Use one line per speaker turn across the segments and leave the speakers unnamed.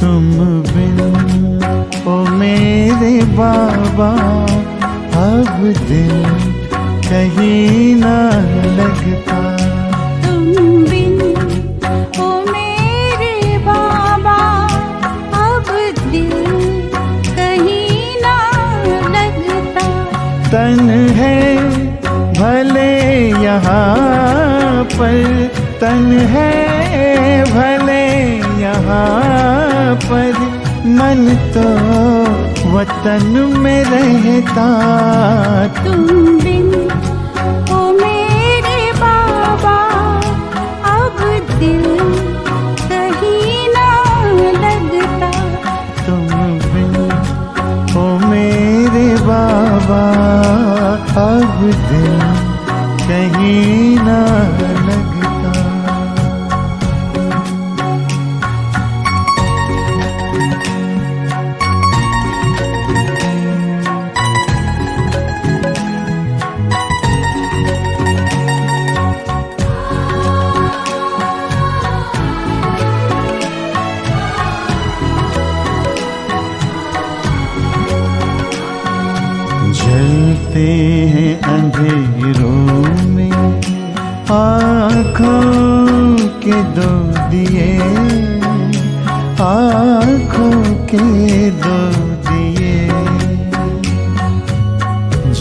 तुम बिन ओ मेरे बाबा अब दिल कहीं ना लगता।
तुम बिन ओ मेरे बाबा अब दिल कहीं ना लगता।
तन है भले यहाँ पर, तन है भले यहाँ पर, मन तो वतन में रहता।
तुम बिन ओ मेरे बाबा अब दिल कहीं ना लगता।
तुम बिन ओ मेरे बाबा अब दिल कहीं ना लगता। जलते हैं अंधेरों में आँखों के दो दिए, आँखों के दो दिए।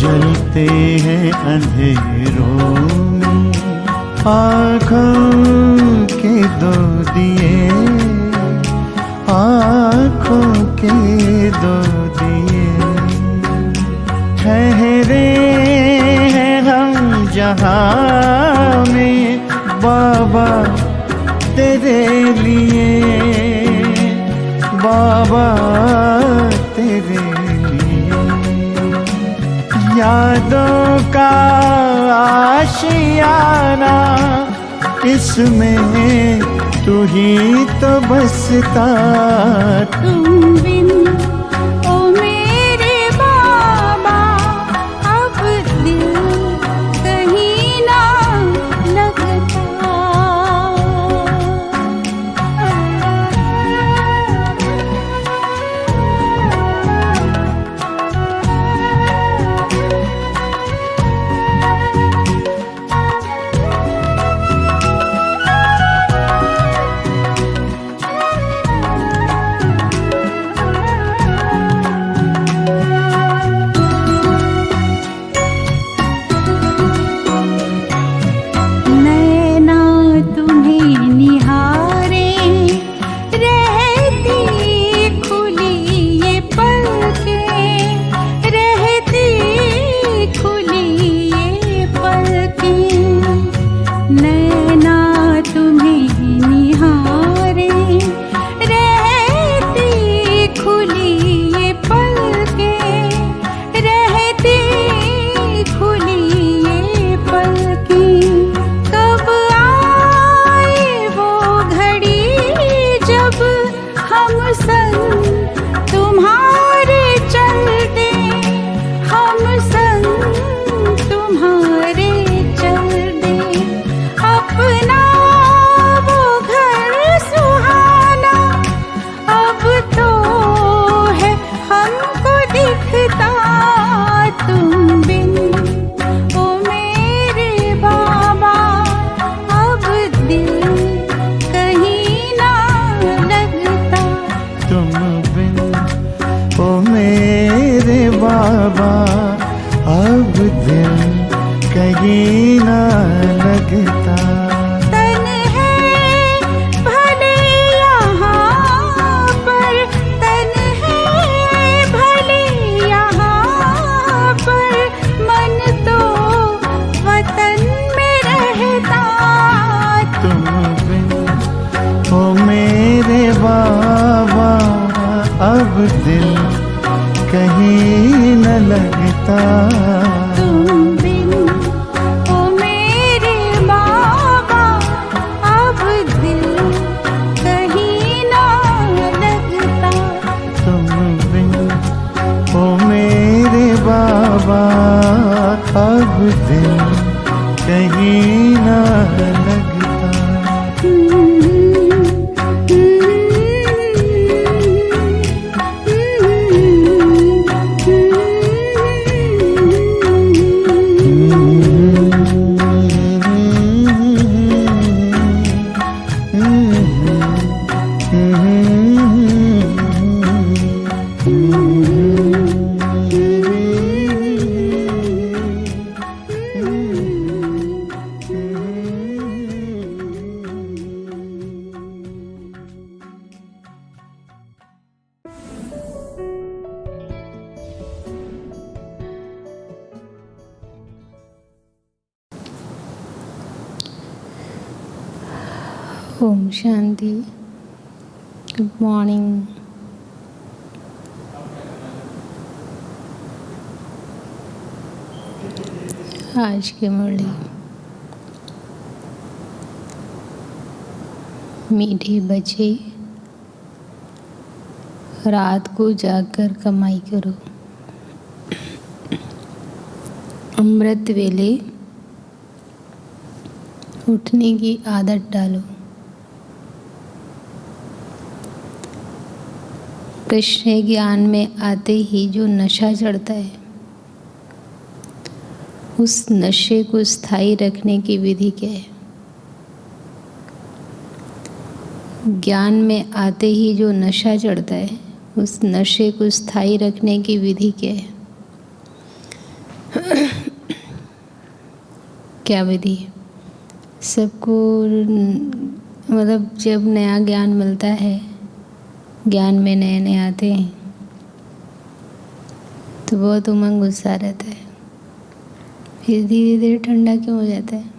जलते हैं अंधेरों में आँखों के दो दिए, आँखों के दो दिए। ठहरे हैं हम जहाँ में बाबा तेरे लिए, बाबा तेरे लिए। यादों का आशियाना इसमें तू ही तो बसता।
तुम बिन ओ मेरे बाबा अब दिल कहीं ना लगता।
बाबा अब दिल कहीं ना लगता।
तन है भले यहाँ पर, तन है भले यहाँ पर, मन तो वतन में रहता।
तुम बिन ओ मेरे बाबा अब दिल कहीं न लगता।
तुम बिन ओ मेरे बाबा अब दिल कहीं ना लगता।
तुम बिन ओ मेरे बाबा अब दिल कहीं न लगता।
ओम शांति। Good morning. आज की मुरली। मीठे बच्चे, रात को जागकर कमाई करो, अमृत वेले उठने की आदत डालो। कृष्ण ज्ञान में आते ही जो नशा चढ़ता है, उस नशे को स्थायी रखने की विधि क्या है? ज्ञान में आते ही जो नशा चढ़ता है, उस नशे को स्थायी रखने की विधि क्या है? क्या विधि है? सबको मतलब जब नया ज्ञान मिलता है, ज्ञान में नए नए आते हैं तो बहुत उमंग उत्साह रहता है, फिर धीरे धीरे ठंडा क्यों हो जाता है?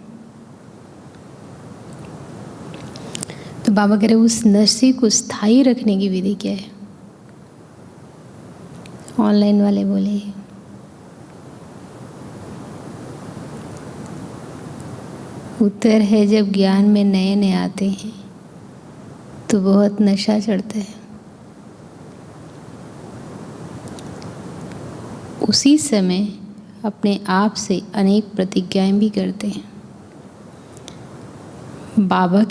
तो बाबा कह रहे उस नशे को स्थायी रखने की विधि क्या है? ऑनलाइन वाले बोले उत्तर है, जब ज्ञान में नए नए आते हैं तो बहुत नशा चढ़ता है। उसी समय अपने आप से अनेक प्रतिज्ञाएं भी करते हैं। बाबा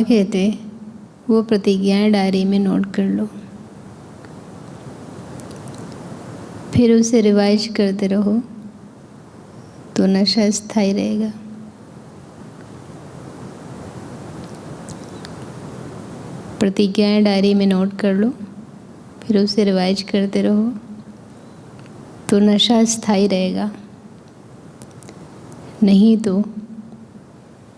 कहते वो प्रतिज्ञाएं डायरी में नोट कर लो, फिर उसे रिवाइज करते रहो तो नशा स्थायी रहेगा। प्रतिज्ञाएं डायरी में नोट कर लो, फिर उसे रिवाइज करते रहो तो नशा स्थायी रहेगा। नहीं तो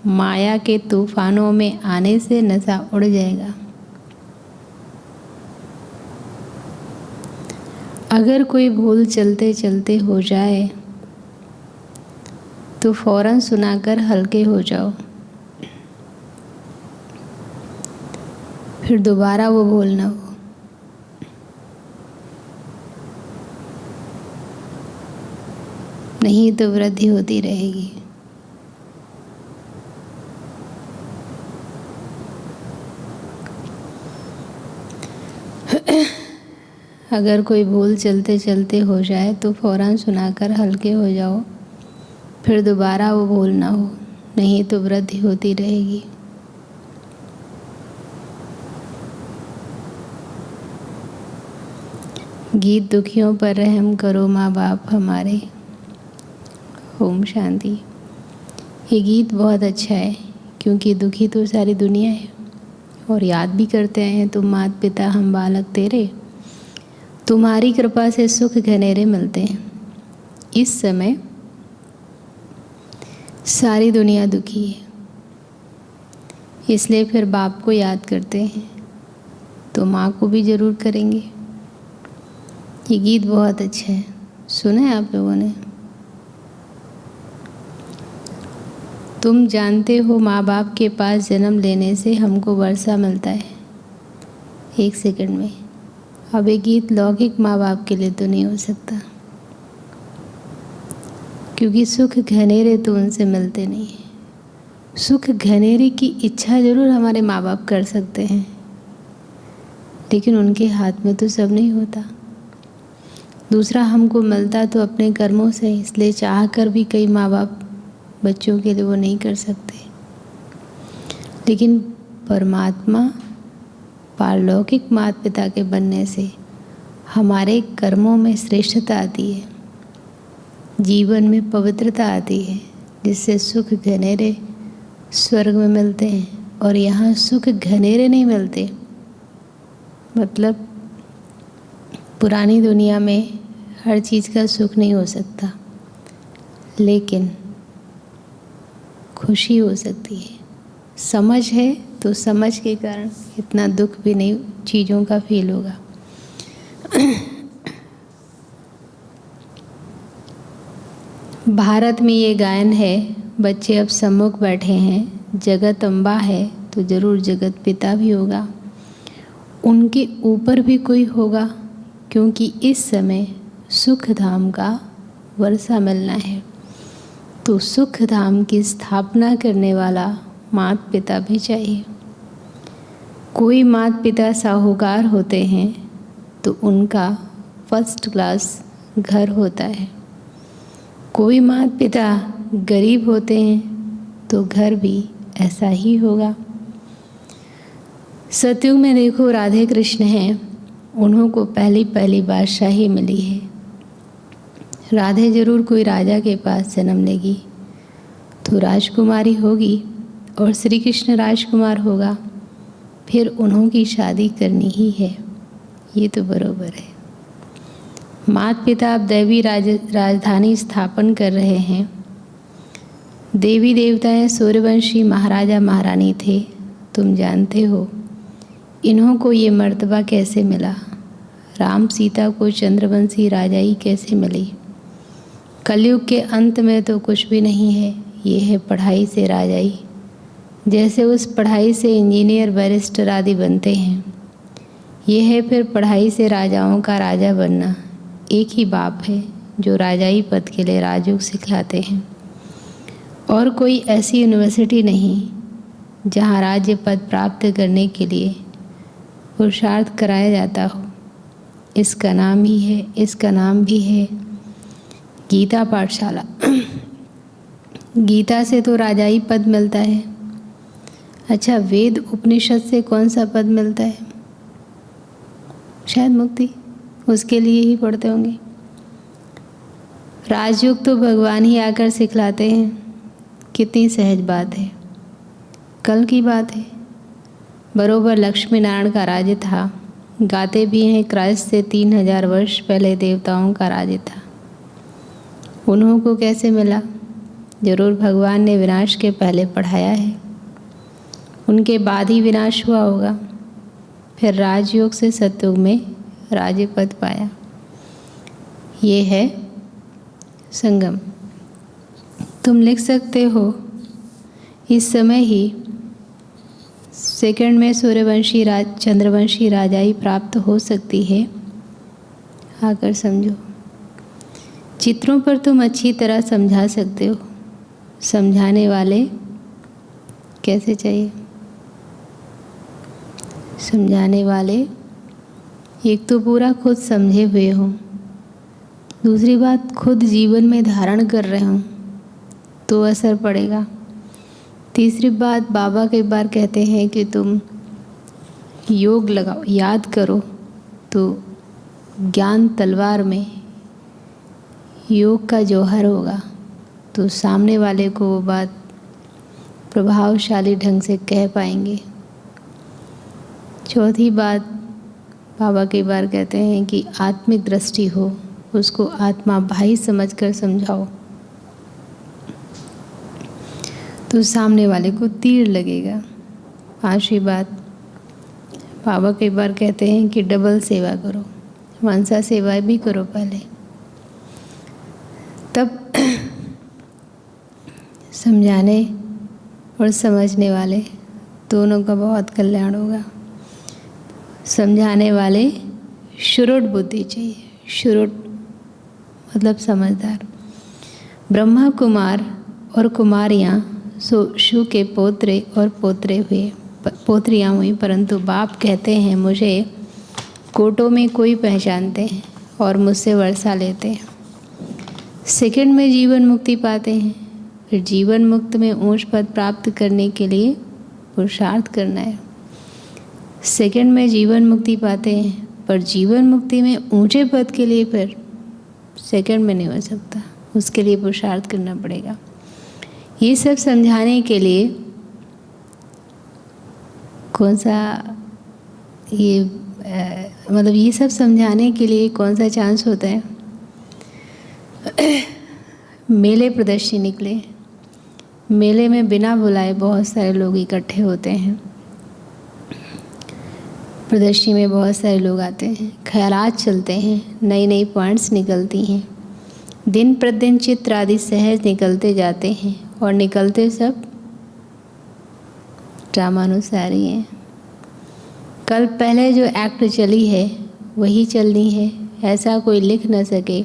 माया के तूफानों में आने से नशा उड़ जाएगा। अगर कोई भूल चलते चलते हो जाए तो फौरन सुनाकर हल्के हो जाओ, फिर दोबारा वो भूल ना हो। नहीं तो वृद्धि होती रहेगी। अगर कोई भूल चलते चलते हो जाए तो फौरन सुनाकर हल्के हो जाओ, फिर दोबारा वो भूल ना हो, नहीं तो वृद्धि होती रहेगी। गीत दुखियों पर रहम करो माँ बाप हमारे। ओम शांति। ये गीत बहुत अच्छा है क्योंकि दुखी तो सारी दुनिया है और याद भी करते हैं, तुम माता पिता हम बालक तेरे, तुम्हारी कृपा से सुख घनेरे मिलते हैं। इस समय सारी दुनिया दुखी है, इसलिए फिर बाप को याद करते हैं तो माँ को भी ज़रूर करेंगे। ये गीत बहुत अच्छा है, सुना है आप लोगों ने? तुम जानते हो माँ बाप के पास जन्म लेने से हमको वर्षा मिलता है 1 सेकंड में। अब ये गीत लौकिक माँ बाप के लिए तो नहीं हो सकता, क्योंकि सुख घनेरे तो उनसे मिलते नहीं हैं। सुख घनेरे की इच्छा ज़रूर हमारे माँ बाप कर सकते हैं, लेकिन उनके हाथ में तो सब नहीं होता। दूसरा, हमको मिलता तो अपने कर्मों से, इसलिए चाह कर भी कई माँ बाप बच्चों के लिए वो नहीं कर सकते। लेकिन परमात्मा पारलौकिक माता पिता के बनने से हमारे कर्मों में श्रेष्ठता आती है, जीवन में पवित्रता आती है, जिससे सुख घनेरे स्वर्ग में मिलते हैं। और यहाँ सुख घनेरे नहीं मिलते, मतलब पुरानी दुनिया में हर चीज़ का सुख नहीं हो सकता, लेकिन खुशी हो सकती है। समझ है तो समझ के कारण इतना दुख भी नहीं चीज़ों का फील होगा। भारत में ये गायन है, बच्चे अब सम्मुख बैठे हैं, जगत अम्बा है तो ज़रूर जगत पिता भी होगा, उनके ऊपर भी कोई होगा, क्योंकि इस समय सुख धाम का वर्षा मिलना है। तो सुख धाम की स्थापना करने वाला माता पिता भी चाहिए। कोई माता पिता साहूकार होते हैं तो उनका फर्स्ट क्लास घर होता है, कोई माता पिता गरीब होते हैं तो घर भी ऐसा ही होगा। सतयुग में देखो राधे कृष्ण हैं, उन्हों को पहली बादशाही मिली है। राधे जरूर कोई राजा के पास जन्म लेगी तो राजकुमारी होगी और श्री कृष्ण राजकुमार होगा, फिर उन्हों की शादी करनी ही है, ये तो बरोबर है। माता पिता अब दैवी राजधानी स्थापन कर रहे हैं। देवी देवताएं सूर्यवंशी महाराजा महारानी थे, तुम जानते हो। इन्हों को ये मर्तबा कैसे मिला? राम सीता को चंद्रवंशी राजाई कैसे मिली? कलयुग के अंत में तो कुछ भी नहीं है, ये है पढ़ाई से राजाई। जैसे उस पढ़ाई से इंजीनियर बैरिस्टर आदि बनते हैं, ये है फिर पढ़ाई से राजाओं का राजा बनना। एक ही बाप है जो राजाई पद के लिए राजयोग सिखलाते हैं, और कोई ऐसी यूनिवर्सिटी नहीं जहाँ राज्य पद प्राप्त करने के लिए पुरुषार्थ कराया जाता हो। इसका नाम भी है गीता पाठशाला। गीता से तो राजाई पद मिलता है। अच्छा, वेद उपनिषद से कौन सा पद मिलता है? शायद मुक्ति, उसके लिए ही पढ़ते होंगे। राजयोग तो भगवान ही आकर सिखलाते हैं। कितनी सहज बात है, कल की बात है। बरोबर लक्ष्मी नारायण का राज्य था। गाते भी हैं, क्राइस्ट से 3000 वर्ष पहले देवताओं का राज्य था। उन्हों को कैसे मिला? जरूर भगवान ने विनाश के पहले पढ़ाया है, उनके बाद ही विनाश हुआ होगा। फिर राजयोग से सतयुग में राज्य पद पाया। ये है संगम। तुम लिख सकते हो, इस समय ही सेकंड में सूर्यवंशी चंद्रवंशी राजाई प्राप्त हो सकती है। आकर समझो। चित्रों पर तुम अच्छी तरह समझा सकते हो। समझाने वाले कैसे चाहिए? समझाने वाले एक तो पूरा खुद समझे हुए हों, दूसरी बात खुद जीवन में धारण कर रहे हों तो असर पड़ेगा। तीसरी बात, बाबा कई बार कहते हैं कि तुम योग लगाओ, याद करो, तो ज्ञान तलवार में योग का जौहर होगा, तो सामने वाले को वो बात प्रभावशाली ढंग से कह पाएंगे। चौथी बात, बाबा कई बार कहते हैं कि आत्मिक दृष्टि हो, उसको आत्मा भाई समझकर समझाओ तो सामने वाले को तीर लगेगा। पांचवी बात, बाबा कई बार कहते हैं कि डबल सेवा करो, मनसा सेवा भी करो पहले, तब समझाने और समझने वाले दोनों का बहुत कल्याण होगा। समझाने वाले शुरुट बुद्धि चाहिए। शुरुट मतलब समझदार। ब्रह्मा कुमार और कुमारियाँ शु के पोत्रे और पोत्रियाँ हुई, परंतु बाप कहते हैं मुझे कोटों में कोई पहचानते हैं और मुझसे वर्षा लेते हैं। सेकंड में जीवन मुक्ति पाते हैं, फिर जीवन मुक्त में ऊंच पद प्राप्त करने के लिए पुरुषार्थ करना है। सेकंड में जीवन मुक्ति पाते हैं, पर जीवन मुक्ति में ऊंचे पद के लिए फिर सेकंड में नहीं हो सकता, उसके लिए पुरुषार्थ करना पड़ेगा। ये सब समझाने के लिए कौन सा ये सब समझाने के लिए कौन सा चांस होता है? मेले प्रदर्शनी निकले, मेले में बिना बुलाए बहुत सारे लोग इकट्ठे होते हैं। प्रदर्शनी में बहुत सारे लोग आते हैं, ख्यालात चलते हैं, नई नई पॉइंट्स निकलती हैं, दिन प्रतिदिन चित्र आदि सहज निकलते जाते हैं और निकलते सब ड्रामानुसार ही हैं। कल पहले जो एक्ट चली है वही चलनी है। ऐसा कोई लिख न सके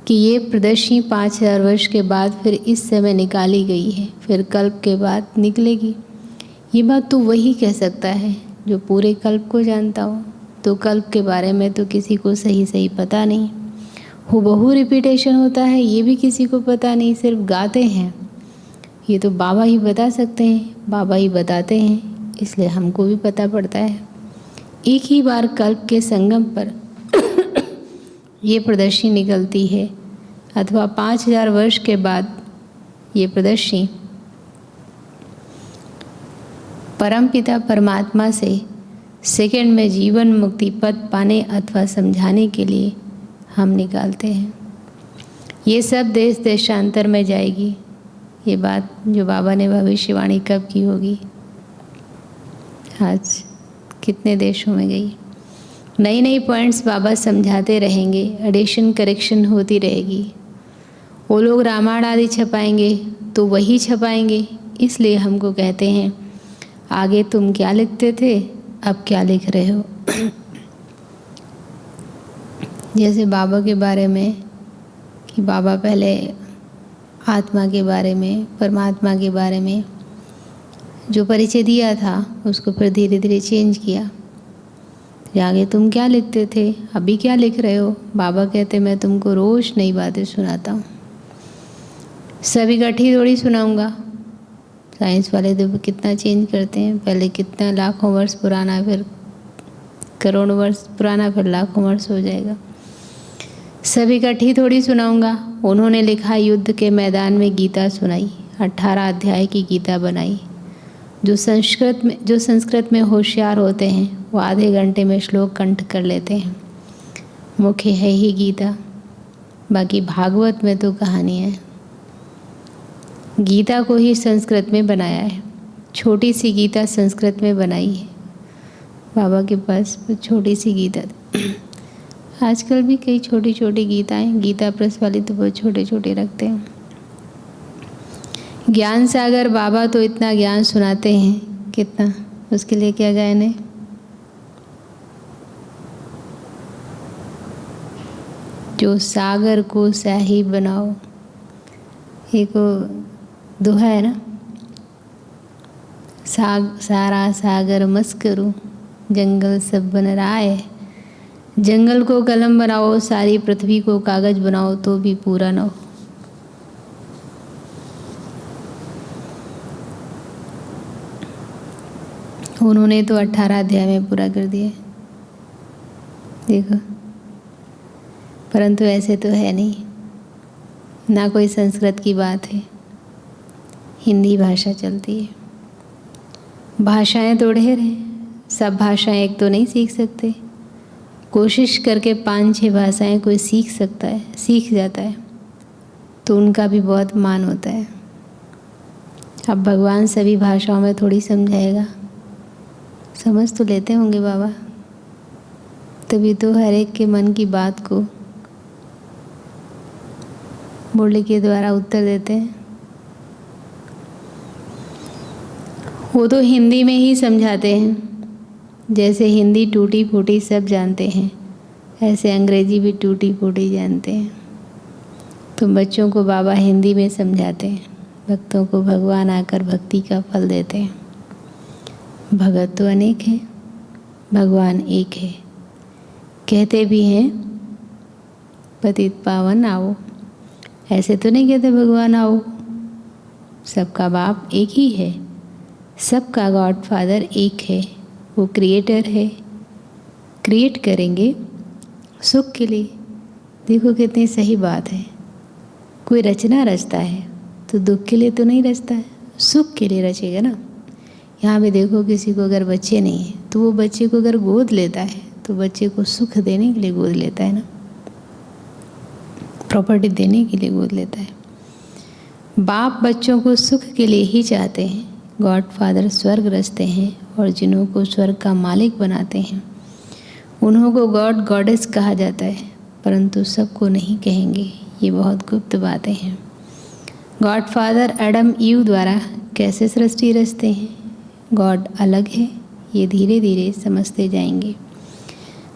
कि ये प्रदर्शनी 5000 वर्ष के बाद फिर इस समय निकाली गई है, फिर कल्प के बाद निकलेगी। ये बात तो वही कह सकता है जो पूरे कल्प को जानता हो। तो कल्प के बारे में तो किसी को सही पता नहीं, हूबहू रिपीटेशन होता है ये भी किसी को पता नहीं, सिर्फ गाते हैं। ये तो बाबा ही बता सकते हैं, बाबा ही बताते हैं, इसलिए हमको भी पता पड़ता है। एक ही बार कल्प के संगम पर ये प्रदर्शनी निकलती है अथवा 5000 वर्ष के बाद ये प्रदर्शनी परमपिता परमात्मा से सेकंड में जीवन मुक्ति पद पाने अथवा समझाने के लिए हम निकालते हैं। ये सब देश देशांतर में जाएगी। ये बात जो बाबा ने भविष्यवाणी कब की होगी, आज कितने देशों में गई। नई नई पॉइंट्स बाबा समझाते रहेंगे, एडिशन करेक्शन होती रहेगी। वो लोग रामायण आदि छपाएंगे तो वही छपाएंगे, इसलिए हमको कहते हैं आगे तुम क्या लिखते थे अब क्या लिख रहे हो। जैसे बाबा के बारे में कि बाबा पहले आत्मा के बारे में, परमात्मा के बारे में जो परिचय दिया था उसको फिर धीरे धीरे चेंज किया। आगे तुम क्या लिखते थे अभी क्या लिख रहे हो। बाबा कहते मैं तुमको रोज़ नई बातें सुनाता हूँ, सब इकट्ठी थोड़ी सुनाऊँगा। साइंस वाले तो कितना चेंज करते हैं, पहले कितना लाखों वर्ष पुराना, फिर करोड़ों वर्ष पुराना, फिर लाखों वर्ष हो जाएगा। सब इकट्ठी थोड़ी सुनाऊंगा। उन्होंने लिखा युद्ध के मैदान में गीता सुनाई, 18 अध्याय की गीता बनाई। जो संस्कृत में होशियार होते हैं वो आधे घंटे में श्लोक कंठ कर लेते हैं। मुख्य है ही गीता, बाकी भागवत में तो कहानी है। गीता को ही संस्कृत में बनाया है, छोटी सी गीता संस्कृत में बनाई है। बाबा के पास छोटी सी गीता थी। आजकल भी कई छोटी छोटी गीताएं, गीता प्रेस वाली तो बहुत छोटे छोटे रखते हैं। ज्ञान सागर बाबा तो इतना ज्ञान सुनाते हैं, कितना, उसके लिए क्या गायन है। जो सागर को स्याही बनाओ, एक दोहा है ना, सारा सागर मस्त करूं, जंगल सब बन रहा है। जंगल को कलम बनाओ, सारी पृथ्वी को कागज बनाओ तो भी पूरा ना हो। उन्होंने तो 18 अध्याय में पूरा कर दिया, देखो। परंतु ऐसे तो है नहीं, ना कोई संस्कृत की बात है, हिंदी भाषा चलती है। भाषाएं तो ढेर हैं, सब भाषाएं एक तो नहीं सीख सकते। कोशिश करके 5-6 भाषाएं कोई सीख सकता है, सीख जाता है तो उनका भी बहुत मान होता है। अब भगवान सभी भाषाओं में थोड़ी समझाएगा, समझ तो लेते होंगे बाबा, तभी तो हर एक के मन की बात को मुरली के द्वारा उत्तर देते हैं। वो तो हिंदी में ही समझाते हैं, जैसे हिंदी टूटी फूटी सब जानते हैं, ऐसे अंग्रेजी भी टूटी फूटी जानते हैं। तो बच्चों को बाबा हिंदी में समझाते हैं, भक्तों को भगवान आकर भक्ति का फल देते हैं। भगत तो अनेक हैं, भगवान एक है। कहते भी हैं पतित पावन आओ, ऐसे तो नहीं कहते भगवान आओ। सबका बाप एक ही है, सबका गॉड फादर एक है, वो क्रिएटर है। क्रिएट करेंगे सुख के लिए। देखो कितनी सही बात है। कोई रचना रचता है तो दुख के लिए तो नहीं रचता है, सुख के लिए रचेगा ना। यहाँ भी देखो, किसी को अगर बच्चे नहीं है तो वो बच्चे को अगर गोद लेता है तो बच्चे को सुख देने के लिए गोद लेता है ना, प्रॉपर्टी देने के लिए गोद लेता है। बाप बच्चों को सुख के लिए ही चाहते हैं। गॉड फादर स्वर्ग रचते हैं और जिन्हों को स्वर्ग का मालिक बनाते हैं उन्हों को गॉड गॉडेस कहा जाता है, परंतु सबको नहीं कहेंगे, ये बहुत गुप्त बातें हैं। गॉडफादर एडम ईव द्वारा कैसे सृष्टि रचते हैं? गॉड अलग है, ये धीरे धीरे समझते जाएंगे।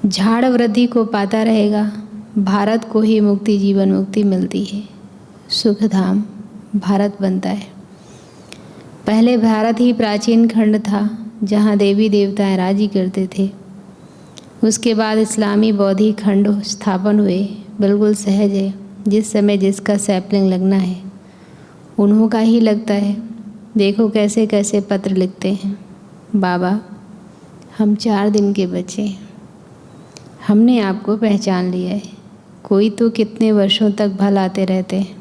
झाड़ वृद्धि को पाता रहेगा, भारत को ही मुक्ति, जीवन मुक्ति मिलती है। सुखधाम भारत बनता है। पहले भारत ही प्राचीन खंड था जहाँ देवी देवताएं राजी करते थे। उसके बाद इस्लामी बौद्धिक खंड स्थापन हुए। बिल्कुल सहज है, जिस समय जिसका सैपलिंग लगना है उन्हों का ही लगता है। देखो कैसे कैसे पत्र लिखते हैं। बाबा, हम 4 दिन के बच्चे हैं, हमने आपको पहचान लिया है। कोई तो कितने वर्षों तक भलाते रहते हैं,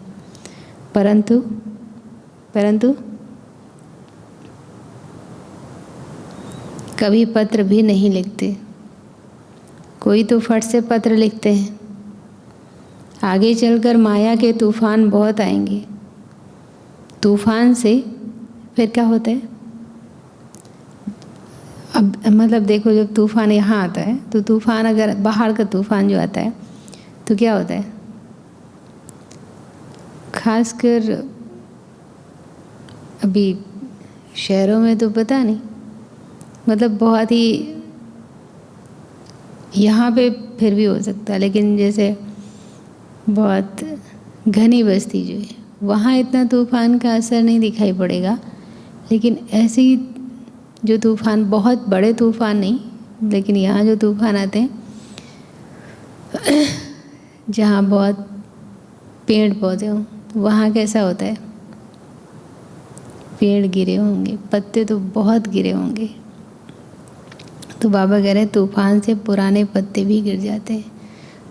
परंतु कभी पत्र भी नहीं लिखते। कोई तो फट से पत्र लिखते हैं। आगे चलकर माया के तूफान बहुत आएंगे। तूफान से फिर क्या होता है? अब मतलब देखो, जब तूफान यहाँ आता है तो तूफान, अगर बाहर का तूफान जो आता है तो क्या होता है? खासकर अभी शहरों में तो पता नहीं, मतलब बहुत ही, यहाँ पे फिर भी हो सकता है, लेकिन जैसे बहुत घनी बस्ती जो है वहाँ इतना तूफान का असर नहीं दिखाई पड़ेगा। लेकिन ऐसे ही जो तूफान, बहुत बड़े तूफान नहीं, लेकिन यहाँ जो तूफान आते हैं जहाँ बहुत पेड़ पौधे हों, वहाँ कैसा होता है? पेड़ गिरे होंगे, पत्ते तो बहुत गिरे होंगे। तो बाबा कह रहे हैं तूफान से पुराने पत्ते भी गिर जाते हैं।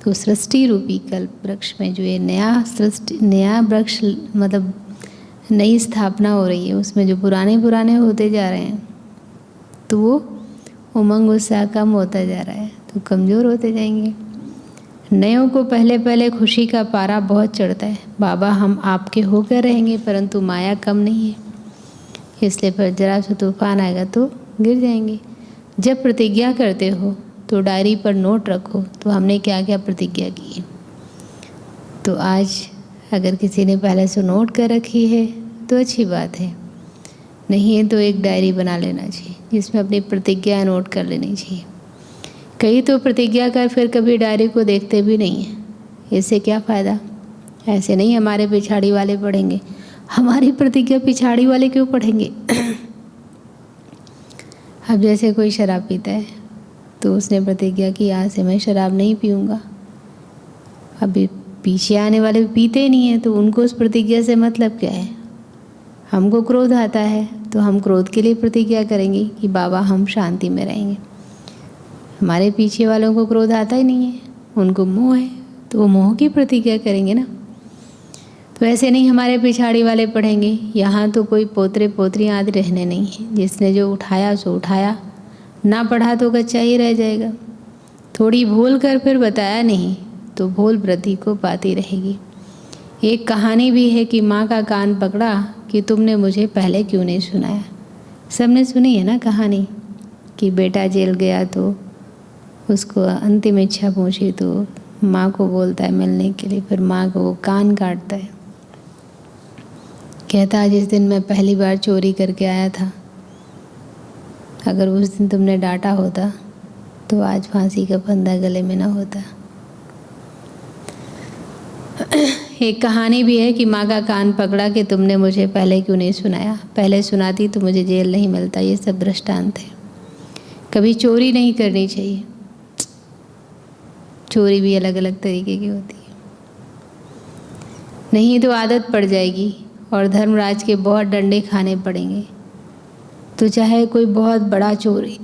तो सृष्टि रूपी कल्प वृक्ष में जो ये नया वृक्ष, मतलब नई स्थापना हो रही है, उसमें जो पुराने होते जा रहे हैं तो वो उमंग उत्साह कम होता जा रहा है, तो कमज़ोर होते जाएंगे। नयों को पहले खुशी का पारा बहुत चढ़ता है। बाबा, हम आपके होकर रहेंगे, परंतु माया कम नहीं है, इसलिए फिर जरा सा तूफान आएगा तो गिर जाएंगे। जब प्रतिज्ञा करते हो तो डायरी पर नोट रखो, तो हमने क्या क्या प्रतिज्ञा की। तो आज अगर किसी ने पहले से नोट कर रखी है तो अच्छी बात है, नहीं है तो एक डायरी बना लेना चाहिए जिसमें अपनी प्रतिज्ञा नोट कर लेनी चाहिए। कई तो प्रतिज्ञा कर फिर कभी डायरी को देखते भी नहीं हैं, इससे क्या फ़ायदा? ऐसे नहीं हमारे पिछाड़ी वाले पढ़ेंगे। हमारी प्रतिज्ञा पिछाड़ी वाले क्यों पढ़ेंगे? अब जैसे कोई शराब पीता है तो उसने प्रतिज्ञा की आज से मैं शराब नहीं पीऊँगा। अभी पीछे आने वाले पीते ही नहीं हैं, तो उनको उस प्रतिज्ञा से मतलब क्या है? हमको क्रोध आता है तो हम क्रोध के लिए प्रतिज्ञा करेंगे कि बाबा हम शांति में रहेंगे। हमारे पीछे वालों को क्रोध आता ही नहीं है, उनको मोह है, तो वो मोह की प्रतिज्ञा करेंगे ना। तो ऐसे नहीं हमारे पिछाड़ी वाले पढ़ेंगे। यहाँ तो कोई पोतरे पोतरियाँ आदि रहने नहीं है। जिसने जो उठाया सो उठाया, ना पढ़ा तो कच्चा ही रह जाएगा। थोड़ी भूल कर फिर बताया नहीं तो भूल वृद्धि को पाती रहेगी। एक कहानी भी है कि माँ का कान पकड़ा कि तुमने मुझे पहले क्यों नहीं सुनाया। सबने सुनी है ना कहानी कि बेटा जेल गया तो उसको अंतिम इच्छा पूछी तो माँ को बोलता है मिलने के लिए, फिर माँ को वो कान काटता है। कहता है जिस दिन मैं पहली बार चोरी करके आया था, अगर उस दिन तुमने डांटा होता तो आज फांसी का फंदा गले में ना होता। एक कहानी भी है कि माँ का कान पकड़ा कि तुमने मुझे पहले क्यों नहीं सुनाया, पहले सुनाती तो मुझे जेल नहीं मिलता। ये सब दृष्टांत है। कभी चोरी नहीं करनी चाहिए। चोरी भी अलग अलग तरीके की होती है, नहीं तो आदत पड़ जाएगी और धर्मराज के बहुत डंडे खाने पड़ेंगे। तो चाहे कोई बहुत बड़ा चोरी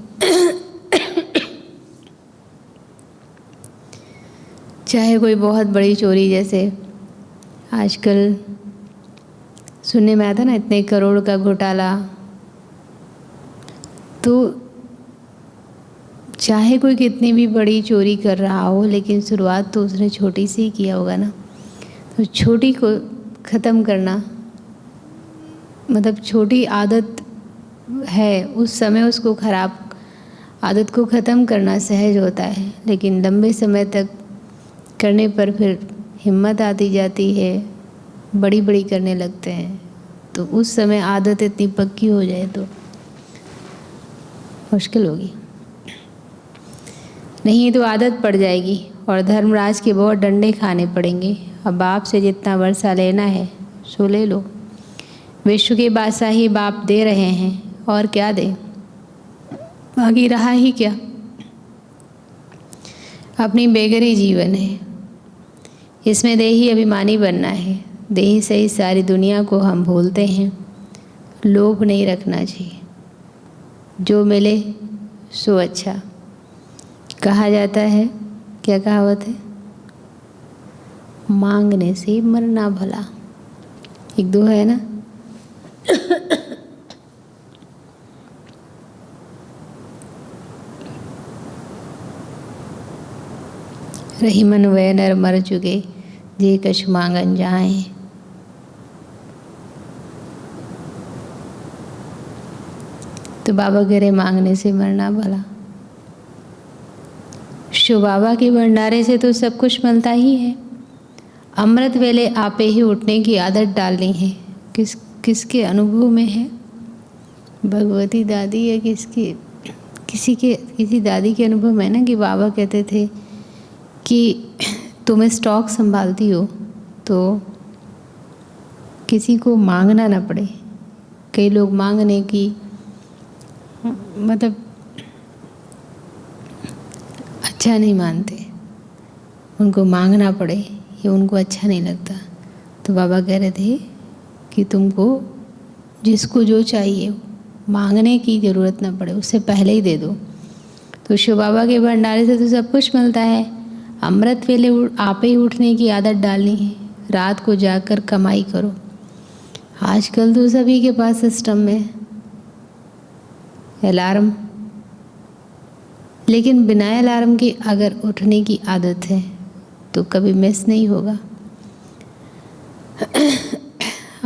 चाहे कोई बहुत बड़ी चोरी, जैसे आजकल सुनने में आता ना इतने करोड़ का घोटाला, तो चाहे कोई कितनी भी बड़ी चोरी कर रहा हो, लेकिन शुरुआत तो उसने छोटी सी ही किया होगा ना। तो छोटी को ख़त्म करना, मतलब छोटी आदत है उस समय उसको ख़राब आदत को ख़त्म करना सहज होता है, लेकिन लंबे समय तक करने पर फिर हिम्मत आती जाती है, बड़ी बड़ी करने लगते हैं, तो उस समय आदत इतनी पक्की हो जाए तो मुश्किल होगी। नहीं तो आदत पड़ जाएगी और धर्मराज के बहुत डंडे खाने पड़ेंगे। अब बाप से जितना वर्षा लेना है सो ले लो। विश्व के बादशाह ही बाप दे रहे हैं और क्या दे, बाकी रहा ही क्या। अपनी बेगरी जीवन है, इसमें देही अभिमानी बनना है। देही से ही सारी दुनिया को हम भूलते हैं। लोभ नहीं रखना चाहिए, जो मिले सो अच्छा। कहा जाता है, क्या कहावत है, मांगने से मरना भला। एक दो है ना। रही मन वह नर मर चुके, जे कछु मांगन जाए। तो बाबा कह रहे मांगने से मरना भला। शिव बाबा के भंडारे से तो सब कुछ मिलता ही है। अमृत वेले आपे ही उठने की आदत डालनी है। किसके अनुभव में है? भगवती दादी या किसी दादी के अनुभव में ना, कि बाबा कहते थे कि तुम स्टॉक संभालती हो तो किसी को मांगना ना पड़े। कई लोग मांगने की मतलब अच्छा नहीं मानते, उनको मांगना पड़े ये उनको अच्छा नहीं लगता। तो बाबा कह रहे थे कि तुमको जिसको जो चाहिए मांगने की ज़रूरत ना पड़े, उससे पहले ही दे दो। तो शिव बाबा के भंडारे से तो सब कुछ मिलता है। अमृत वेले आप ही उठने की आदत डालनी है। रात को जाकर कमाई करो। आजकल तो सभी के पास सिस्टम में अलार्म, लेकिन बिना अलार्म के अगर उठने की आदत है तो कभी मिस नहीं होगा।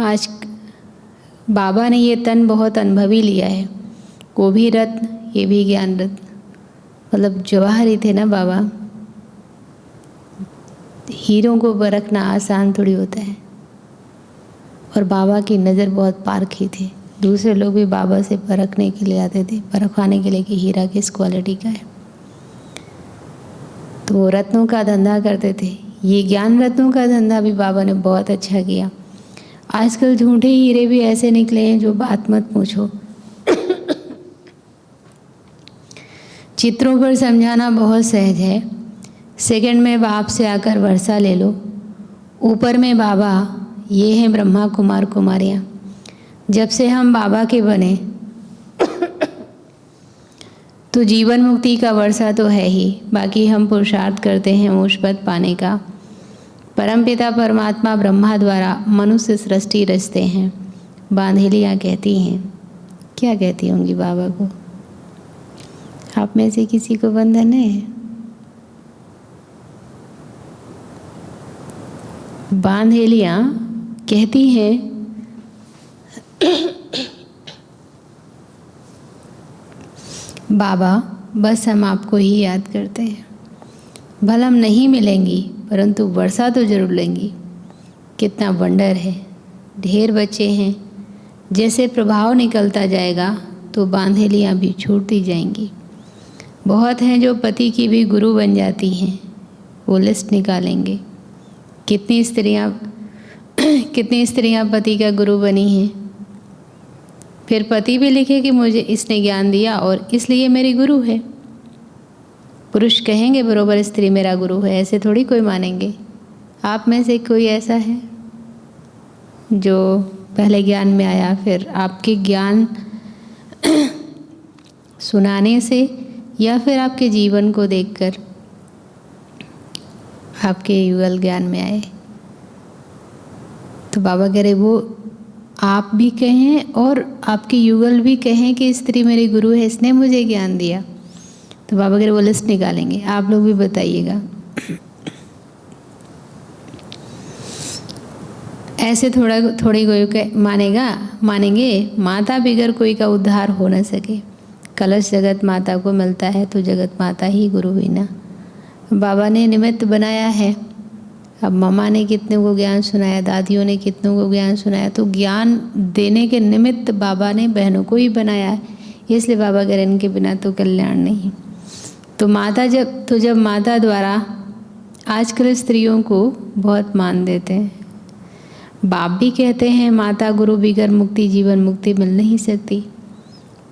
आज बाबा ने ये तन बहुत अनुभवी लिया है। वो भी रत्न, ये भी ज्ञान रत्न, मतलब जवाहर ही थे ना बाबा। हीरों को परखना आसान थोड़ी होता है। और बाबा की नज़र बहुत पारखी थी। दूसरे लोग भी बाबा से परखने के लिए आते थे, परखवाने के लिए कि हीरा किस क्वालिटी का है। तो वो रत्नों का धंधा करते थे। ये ज्ञान रत्नों का धंधा भी बाबा ने बहुत अच्छा किया। आजकल झूठे हीरे भी ऐसे निकले हैं जो बात मत पूछो। चित्रों पर समझाना बहुत सहज है। सेकंड में बाप से आकर वर्षा ले लो। ऊपर में बाबा, ये हैं ब्रह्मा कुमार कुमारियाँ। जब से हम बाबा के बने तो जीवन मुक्ति का वर्षा तो है ही, बाकी हम पुरुषार्थ करते हैं मोक्ष पद पाने का। परमपिता परमात्मा ब्रह्मा द्वारा मनुष्य सृष्टि रचते हैं। बांधेलियाँ कहती हैं, क्या कहती होंगी बाबा को? आप में से किसी को बंधन है? बांधेलियाँ कहती हैं बाबा बस हम आपको ही याद करते हैं। भले हम नहीं मिलेंगी परंतु वर्षा तो जरूर लेंगी। कितना वंडर है। ढेर बच्चे हैं, जैसे प्रभाव निकलता जाएगा तो बांधेलियाँ भी छूटती जाएंगी। बहुत हैं जो पति की भी गुरु बन जाती हैं। वो लिस्ट निकालेंगे कितनी स्त्रियां पति का गुरु बनी हैं। फिर पति भी लिखे कि मुझे इसने ज्ञान दिया और इसलिए मेरी गुरु है। पुरुष कहेंगे बरोबर स्त्री मेरा गुरु है, ऐसे थोड़ी कोई मानेंगे। आप में से कोई ऐसा है जो पहले ज्ञान में आया, फिर आपके ज्ञान सुनाने से या फिर आपके जीवन को देखकर आपके युगल ज्ञान में आए? तो बाबा कह रहे वो आप भी कहें और आपके युगल भी कहें कि स्त्री मेरी गुरु है, इसने मुझे ज्ञान दिया। तो बाबा कह रहे वो लिस्ट निकालेंगे, आप लोग भी बताइएगा। ऐसे थोड़ी कोई मानेंगे माता बिगर कोई का उद्धार हो न सके। कलश जगत माता को मिलता है तो जगत माता ही गुरु हुई ना। बाबा ने निमित्त बनाया है अब मम्मा ने कितनों को ज्ञान सुनाया, दादियों ने कितनों को ज्ञान सुनाया, तो ज्ञान देने के निमित्त बाबा ने बहनों को ही बनाया है। इसलिए बाबा कह रहे हैं इनके बिना तो कल्याण नहीं। तो जब माता द्वारा आजकल स्त्रियों को बहुत मान देते हैं, बाप भी कहते हैं माता गुरु बिगर मुक्ति जीवन मुक्ति मिल नहीं सकती।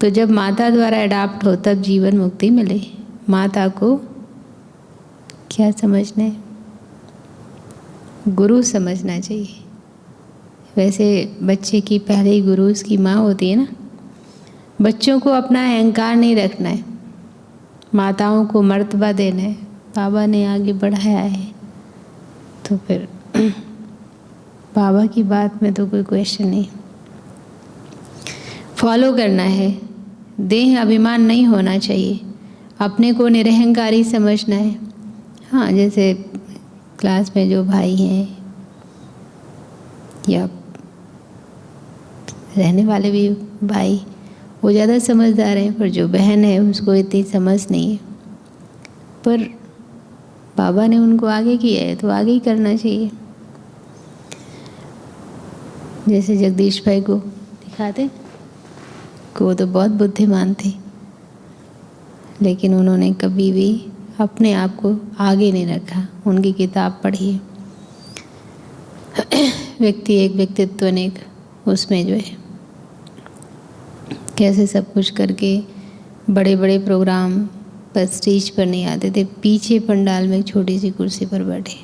तो जब माता द्वारा अडॉप्ट हो तब जीवन मुक्ति मिले। माता को क्या समझना है? गुरु समझना चाहिए। वैसे बच्चे की पहली गुरु उसकी माँ होती है ना। बच्चों को अपना अहंकार नहीं रखना है, माताओं को मर्तबा देना है। बाबा ने आगे बढ़ाया है तो फिर बाबा की बात में तो कोई क्वेश्चन नहीं, फॉलो करना है। देह अभिमान नहीं होना चाहिए, अपने को निरहंकारी समझना है। हाँ, जैसे क्लास में जो भाई हैं या रहने वाले भी भाई, वो ज़्यादा समझदार हैं, पर जो बहन है उसको इतनी समझ नहीं है। पर बाबा ने उनको आगे किया है तो आगे ही करना चाहिए। जैसे जगदीश भाई को दिखाते कि वो तो बहुत बुद्धिमान थे, लेकिन उन्होंने कभी भी अपने आप को आगे नहीं रखा। उनकी किताब पढ़िए, व्यक्ति एक व्यक्तित्व अनेक, उसमें जो है कैसे सब कुछ करके बड़े बड़े प्रोग्राम पर स्टेज पर नहीं आते थे, पीछे पंडाल में एक छोटी सी कुर्सी पर बैठे।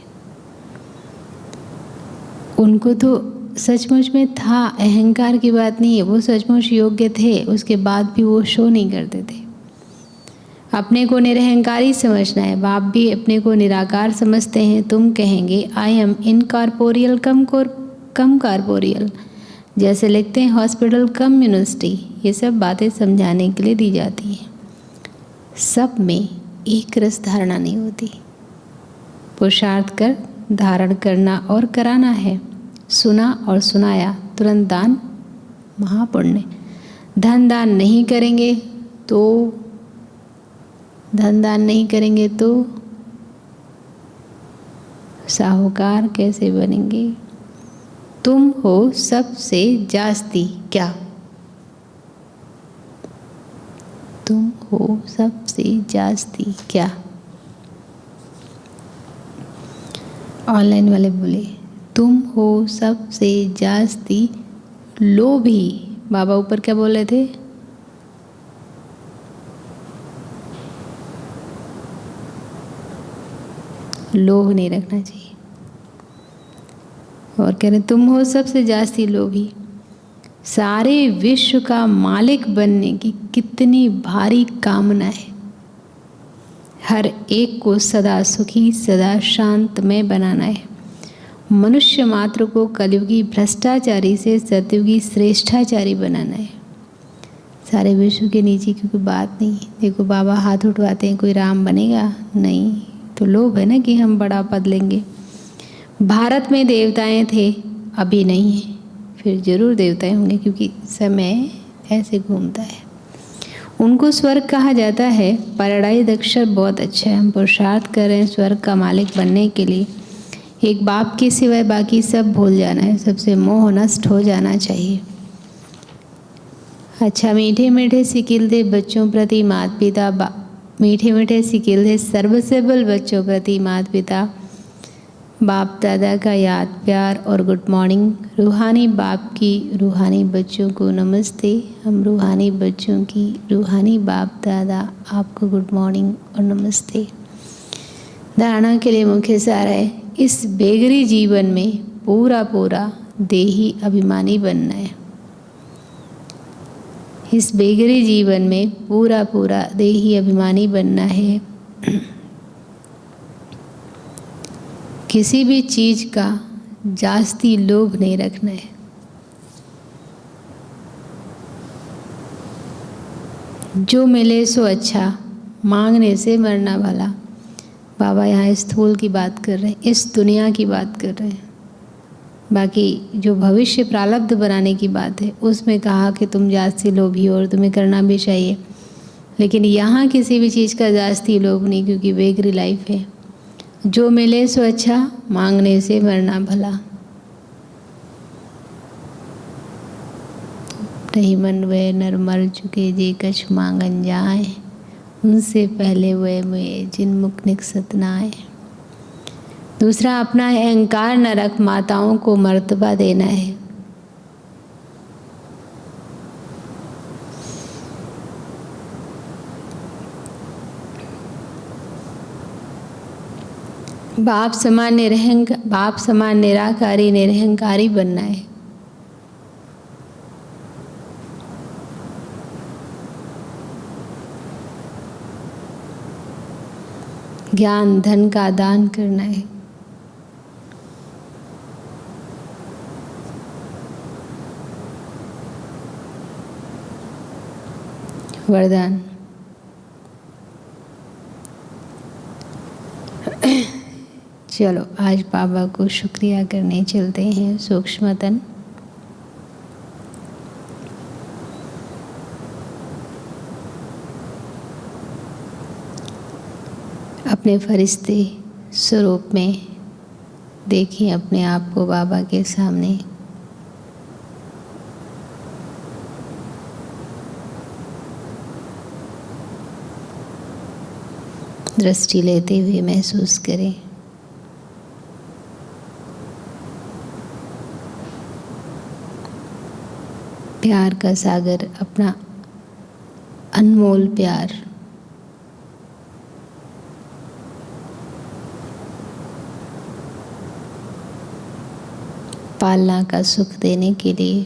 उनको तो सचमुच में था, अहंकार की बात नहीं है, वो सचमुच योग्य थे, उसके बाद भी वो शो नहीं करते थे। अपने को निरहंकारी समझना है। बाप भी अपने को निराकार समझते हैं। तुम कहेंगे I am incorporeal come corporeal, जैसे लिखते हैं हॉस्पिटल कम यूनिवर्सिटी। ये सब बातें समझाने के लिए दी जाती हैं। सब में एक रस धारणा नहीं होती। पुरुषार्थ कर धारण करना और कराना है। सुना और सुनाया, तुरंत दान महापुण्य। धन दान नहीं करेंगे तो साहूकार कैसे बनेंगे? तुम हो सबसे जास्ती क्या? तुम हो सबसे जास्ती क्या? ऑनलाइन वाले बोले तुम हो सबसे जास्ती लोभी। बाबा ऊपर क्या बोल रहे थे? लोभ नहीं रखना चाहिए। और कह रहे तुम हो सबसे जास्ती लोभी। सारे विश्व का मालिक बनने की कितनी भारी कामना है। हर एक को सदा सुखी सदा शांतमय बनाना है। मनुष्य मात्र को कलयुगी भ्रष्टाचारी से सतयुगी श्रेष्ठाचारी बनाना है। सारे विश्व के नीचे की कोई बात नहीं। देखो बाबा हाथ उठवाते हैं, कोई राम बनेगा नहीं, तो लोभ है ना कि हम बड़ा पद लेंगे। भारत में देवताएं थे, अभी नहीं है, फिर जरूर देवताएं होंगे, क्योंकि समय ऐसे घूमता है। उनको स्वर्ग कहा जाता है। पैराडाइज अक्षर बहुत अच्छा है। हम पुरुषार्थ कर रहे हैं स्वर्ग का मालिक बनने के लिए। एक बाप के सिवाय बाकी सब भूल जाना है, सबसे मोह नष्ट हो जाना चाहिए। अच्छा, मीठे मीठे सिकिल दे बच्चों प्रति माता पिता, मीठे मीठे सिकिल दे सर्विसेबल बच्चों प्रति माता पिता, बाप दादा का याद प्यार और गुड मॉर्निंग। रूहानी बाप की रूहानी बच्चों को नमस्ते। हम रूहानी बच्चों की रूहानी बाप दादा आपको गुड मॉर्निंग और नमस्ते। धारणा के लिए मुख्य सार है, इस बेगरी जीवन में पूरा पूरा देही अभिमानी बनना है। इस बेगरी जीवन में पूरा पूरा देही अभिमानी बनना है। किसी भी चीज का जास्ती लोभ नहीं रखना है। जो मिले सो अच्छा, मांगने से मरना भला। बाबा यहाँ स्थूल की बात कर रहे हैं, इस दुनिया की बात कर रहे हैं। बाकी जो भविष्य प्रारब्ध बनाने की बात है, उसमें कहा कि तुम जास्ती लोभी हो और तुम्हें करना भी चाहिए। लेकिन यहाँ किसी भी चीज़ का जास्ती लोभ नहीं, क्योंकि बेगरी लाइफ है। जो मिले सो अच्छा, मांगने से मरना भला। नहीं मन वे नर मर चुके जे कछ मांगन जाए, उनसे पहले वे मुए जिन मुख निकसत नाए। दूसरा, अपना अहंकार न रख, माताओं को मर्तबा देना है। बाप समान निराकारी निरहंकारी बनना है। ज्ञान धन का दान करना है। वरदान। चलो आज बाबा को शुक्रिया करने चलते हैं। सूक्ष्मतन अपने फरिश्ते स्वरूप में देखिए अपने आप को बाबा के सामने। दृष्टि लेते हुए महसूस करें। प्यार का सागर, अपना अनमोल प्यार पालना का सुख देने के लिए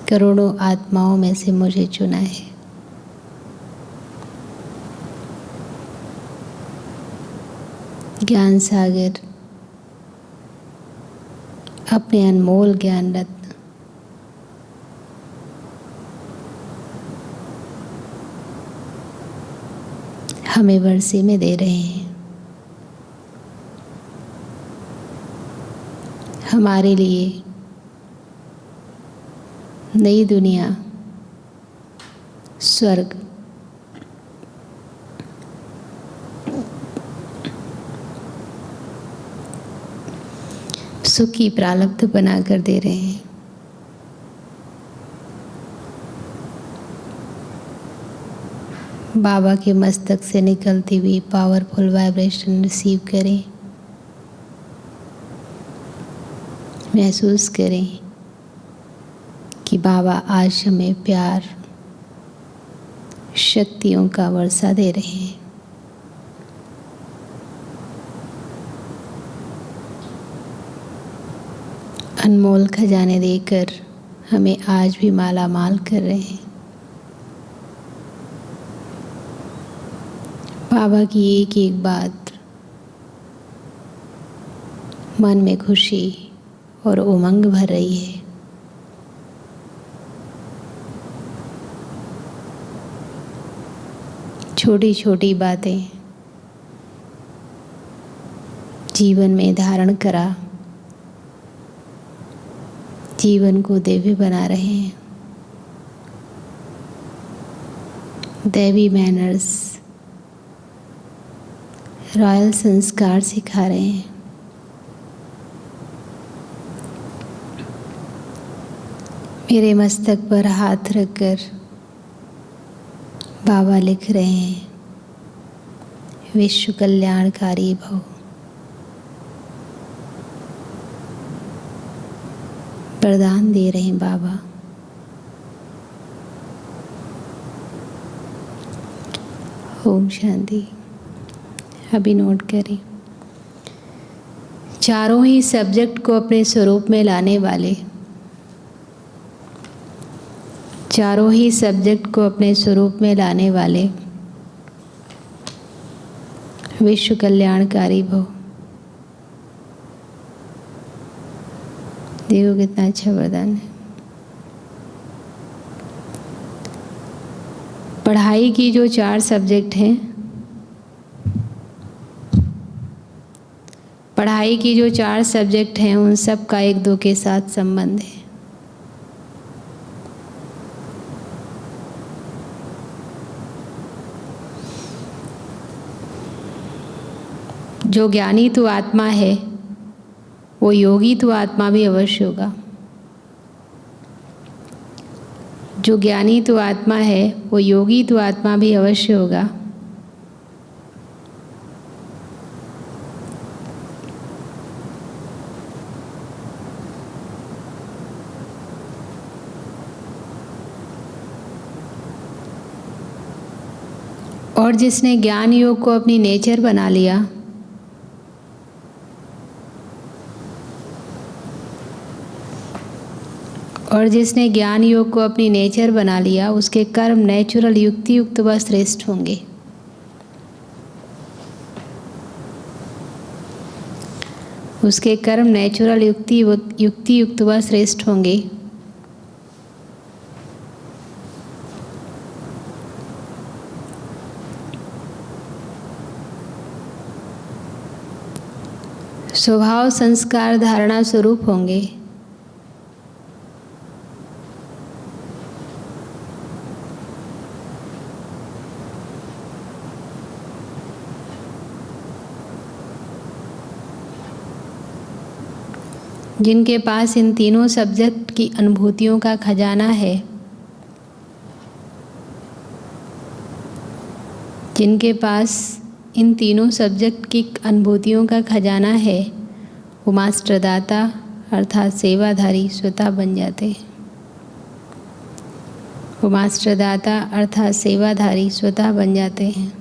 करोड़ों आत्माओं में से मुझे चुना है। ज्ञान सागर, अपने अनमोल ज्ञान रत्न हमें वर्षे में दे रहे हैं। हमारे लिए नई दुनिया, स्वर्ग, सुख की प्रारब्ध बना कर दे रहे हैं। बाबा के मस्तक से निकलती हुई पावरफुल वाइब्रेशन रिसीव करें। महसूस करें कि बाबा आज हमें प्यार, शक्तियों का वर्षा दे रहे हैं। अनमोल खजाने देकर हमें आज भी माला माल कर रहे हैं। बाबा की एक एक बात मन में खुशी और उमंग भर रही है। छोटी छोटी बातें जीवन में धारण करा जीवन को दिव्य बना रहे हैं। दैवी मैनर्स, रॉयल संस्कार सिखा रहे हैं। मेरे मस्तक पर हाथ रखकर बाबा लिख रहे हैं, विश्व कल्याणकारी भव। वरदान दे रहे हैं बाबा। ओम शांति। अभी नोट करें, चारों ही सब्जेक्ट को अपने स्वरूप में लाने वाले, चारों ही सब्जेक्ट को अपने स्वरूप में लाने वाले विश्व कल्याणकारी भव। देखो कितना अच्छा वरदान है। पढ़ाई की जो 4 सब्जेक्ट हैं, पढ़ाई की जो 4 सब्जेक्ट हैं उन सब का 1-2 के साथ संबंध है। जो ज्ञानी तो आत्मा है वो योगी तो आत्मा भी अवश्य होगा। जो ज्ञानी तो आत्मा है वो योगी तो आत्मा भी अवश्य होगा। और जिसने ज्ञान योग को अपनी नेचर बना लिया, और जिसने ज्ञान योग को अपनी नेचर बना लिया, उसके कर्म नेचुरल युक्ति युक्त व श्रेष्ठ होंगे। उसके कर्म नेचुरल युक्ति युक्त व श्रेष्ठ होंगे। स्वभाव संस्कार धारणा स्वरूप होंगे। जिनके पास इन तीनों सब्जेक्ट की अनुभूतियों का खजाना है, जिनके पास इन तीनों सब्जेक्ट की अनुभूतियों का खजाना है, वो मास्टर दाता अर्थात सेवाधारी स्वतः बन जाते हैं। वो मास्टर दाता अर्थात सेवाधारी स्वतः बन जाते हैं।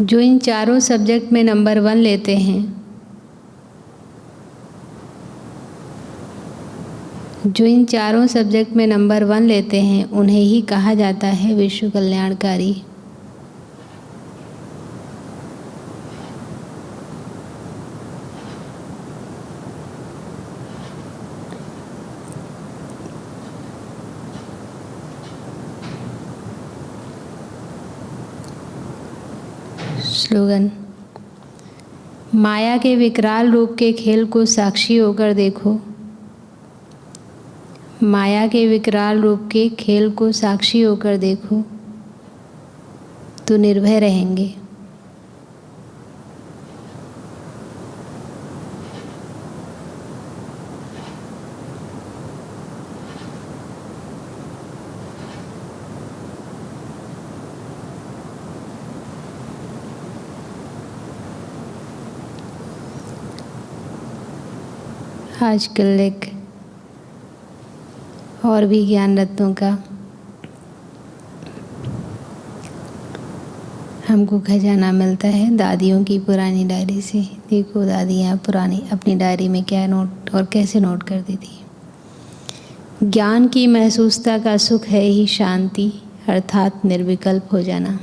जो इन चारों सब्जेक्ट में नंबर 1 लेते हैं, जो इन चारों सब्जेक्ट में नंबर 1 लेते हैं, उन्हें ही कहा जाता है विश्व कल्याणकारी। स्लोगन: माया के विकराल रूप के खेल को साक्षी होकर देखो। माया के विकराल रूप के खेल को साक्षी होकर देखो तो निर्भय रहेंगे। आजकल एक और भी ज्ञान रत्नों का हमको खजाना मिलता है दादियों की पुरानी डायरी से। देखो दादियाँ पुरानी अपनी डायरी में क्या नोट और कैसे नोट करती थी। ज्ञान की महसूसता का सुख है ही शांति अर्थात निर्विकल्प हो जाना।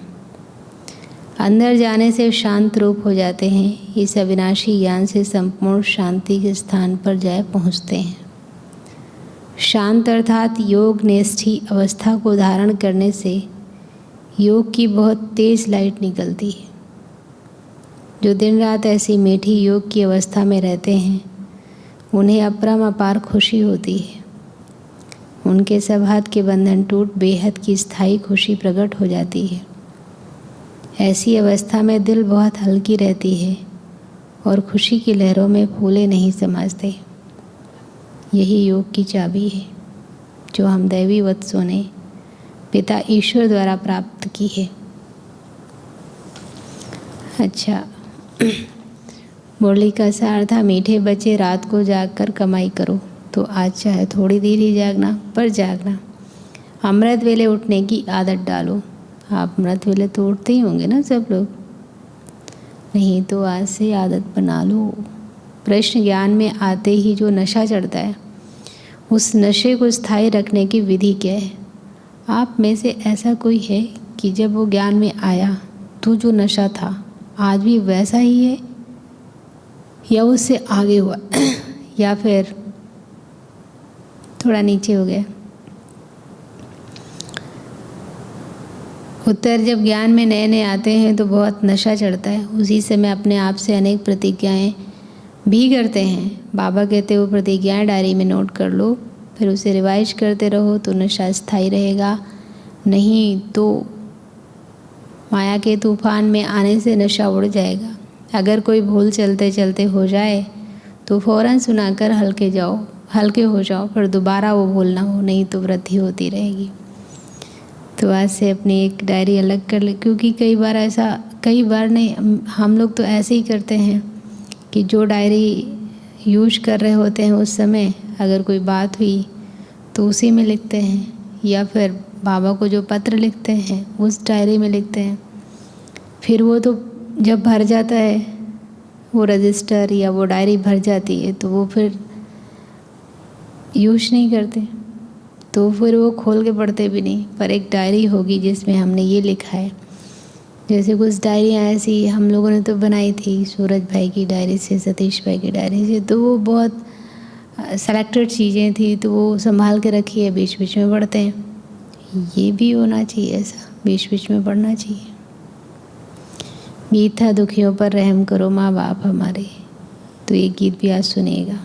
अंदर जाने से शांत रूप हो जाते हैं। इस अविनाशी ज्ञान से संपूर्ण शांति के स्थान पर जाए पहुँचते हैं। शांत अर्थात योग निष्ठी अवस्था को धारण करने से योग की बहुत तेज लाइट निकलती है। जो दिन रात ऐसी मीठी योग की अवस्था में रहते हैं, उन्हें अपरम अपार खुशी होती है। उनके सब हाथ के बंधन टूट बेहद की स्थायी खुशी प्रकट हो जाती है। ऐसी अवस्था में दिल बहुत हल्की रहती है और खुशी की लहरों में फूले नहीं समझते। यही योग की चाबी है जो हम दैवी वत्सों ने पिता ईश्वर द्वारा प्राप्त की है। अच्छा, मुरली का सार था, मीठे बच्चे रात को जागकर कमाई करो। तो आज चाहे थोड़ी देर ही जागना, पर जागना। अमृत वेले उठने की आदत डालो। आप अमृत वेले तो उठते ही होंगे ना सब लोग, नहीं तो आज से आदत बना लो। प्रश्न ज्ञान में आते ही जो नशा चढ़ता है, उस नशे को स्थायी रखने की विधि क्या है? आप में से ऐसा कोई है कि जब वो ज्ञान में आया तो जो नशा था आज भी वैसा ही है या उससे आगे हुआ या फिर थोड़ा नीचे हो गया? उत्तर: जब ज्ञान में नए नए आते हैं तो बहुत नशा चढ़ता है। उसी समय अपने आप से अनेक प्रतिज्ञाएं भी करते हैं। बाबा कहते वो प्रतिज्ञाएं डायरी में नोट कर लो, फिर उसे रिवाइज करते रहो तो नशा स्थायी रहेगा। नहीं तो माया के तूफान में आने से नशा उड़ जाएगा। अगर कोई भूल चलते चलते हो जाए तो फ़ौरन सुनाकर हल्के हो जाओ, फिर दोबारा वो भूल ना हो, नहीं तो वृद्धि होती रहेगी। तो आज से अपनी एक डायरी अलग कर ले, क्योंकि कई बार नहीं, हम लोग तो ऐसे ही करते हैं कि जो डायरी यूज कर रहे होते हैं उस समय अगर कोई बात हुई तो उसी में लिखते हैं, या फिर बाबा को जो पत्र लिखते हैं उस डायरी में लिखते हैं। फिर वो तो जब भर जाता है वो रजिस्टर या वो डायरी भर जाती है तो वो फिर यूज नहीं करते, तो फिर वो खोल के पढ़ते भी नहीं। पर एक डायरी होगी जिसमें हमने ये लिखा है। जैसे कुछ डायरियाँ ऐसी हम लोगों ने तो बनाई थी, सूरज भाई की डायरी से, सतीश भाई की डायरी से, तो वो बहुत सेलेक्टेड चीज़ें थी, तो वो संभाल के रखी है, बीच बीच में पढ़ते हैं। ये भी होना चाहिए, ऐसा बीच बीच में पढ़ना चाहिए। गीत था दुखियों पर रहम करो माँ बाप हमारे, तो ये गीत भी आज सुनिएगा।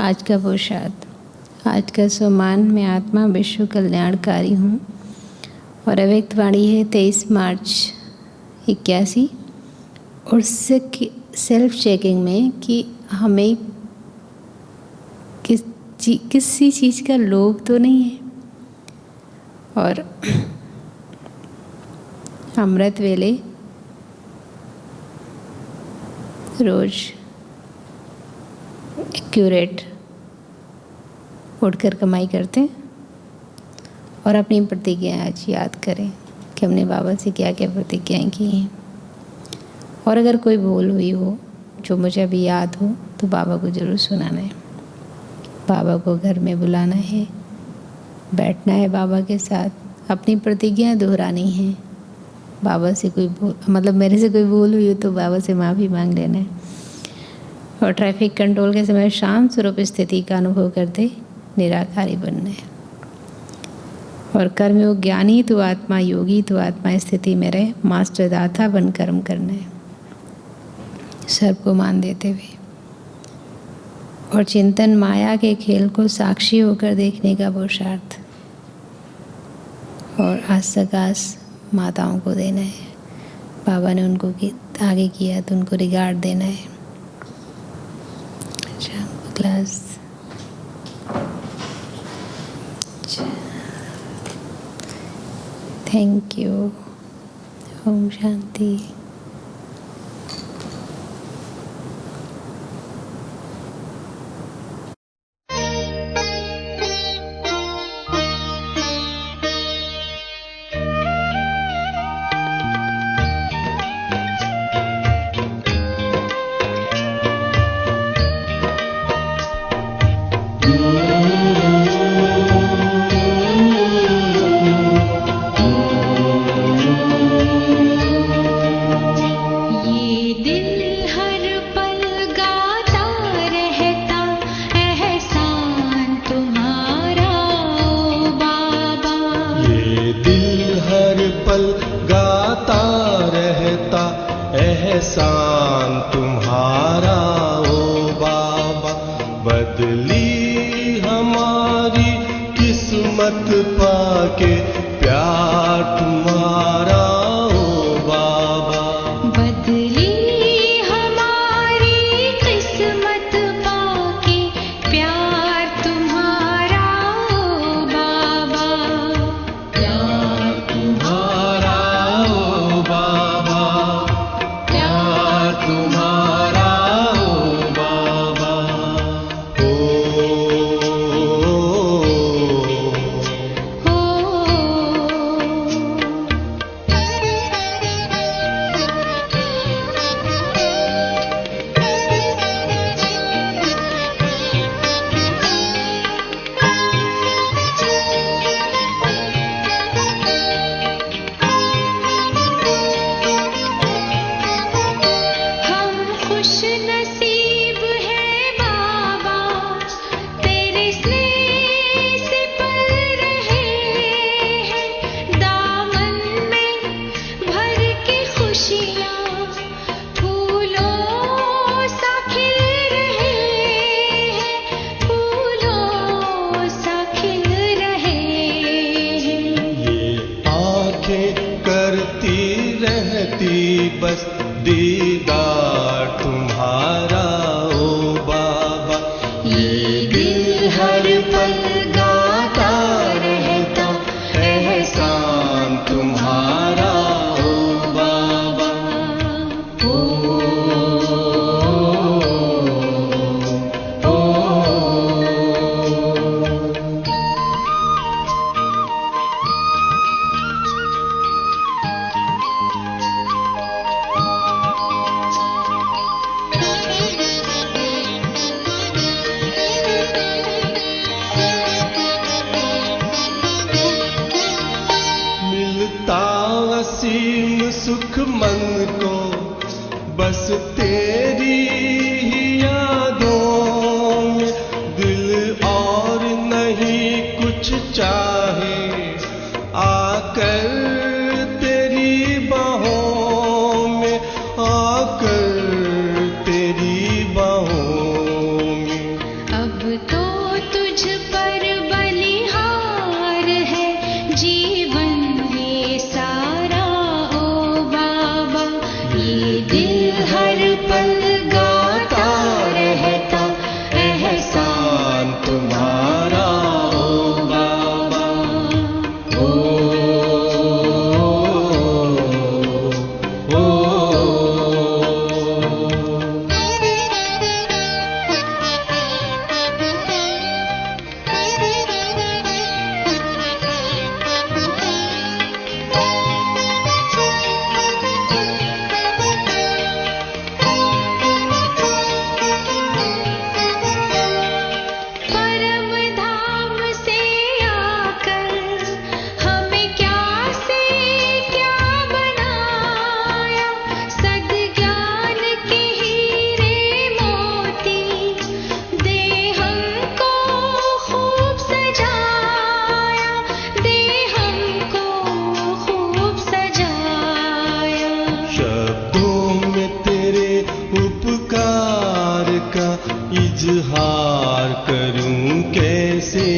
आज का पुरुषार्थ। आज का सम्मान, मैं आत्मा विश्व कल्याणकारी हूँ और अव्यक्त वाणी है 23 मार्च 81। और सेल्फ चेकिंग में कि हमें किसी चीज़ का लोभ तो नहीं है। और अमृत वेले रोज एक्यूरेट उठकर कमाई करते हैं और अपनी प्रतिज्ञाएं आज याद करें कि हमने बाबा से क्या क्या प्रतिज्ञाएं की हैं। और अगर कोई भूल हुई हो जो मुझे अभी याद हो तो बाबा को ज़रूर सुनाना है। बाबा को घर में बुलाना है, बैठना है बाबा के साथ, अपनी प्रतिज्ञा दोहरानी है। बाबा से कोई मेरे से कोई भूल हुई हो तो बाबा से माफ़ी मांग लेना है। और ट्रैफिक कंट्रोल के समय शांत स्वरूप स्थिति का अनुभव करते निराकारी बनना है। और कर्मयोग ज्ञानी तो आत्मा, योगी तो आत्मा स्थिति में रहे, मास्टर दाता बन कर्म करना है, सबको मान देते हुए। और चिंतन माया के खेल को साक्षी होकर देखने का पुरुषार्थ। और आस माताओं को देना है। बाबा ने उनको आगे किया तो उनको रिगार्ड देना है। Class thank you. ओम शांति।
एहसान तुम्हारा ओ बाबा, बदली हमारी किस्मत पाके प्यार तुम्हारा ओ बाबा।
बदली हमारी किस्मत पाके प्यार तुम्हारा ओ बाबा।
प्यार तुम्हारा ओ बाबा, प्यार तुम्हारा ओ बाबा। ओ बस दीदार तुम्हारा ओ बाबा। ये दिल हर पल गाता रहता एहसान तुम्हारा ओ बाबा। ओ असीम सुख मन को बस तेरी ही यादों में, दिल और नहीं कुछ चाहे आकर तेरी बाहों में, आकर तेरी बाहों में।
अब तो तुझ पर बलिहार है जीवन ये सारा ओ बाबा। ये दिल हर पल गाता रहता एहसान तुम्हारा ओ बाबा। ओ परम धाम से आकर हमें क्या से क्या बनाया, सद्ज्ञान के हीरे मोती दे हमको खूब सजाया, दे हमको खूब सजाया।
शब्दों में तेरे उपकार का इजहार करूं कैसे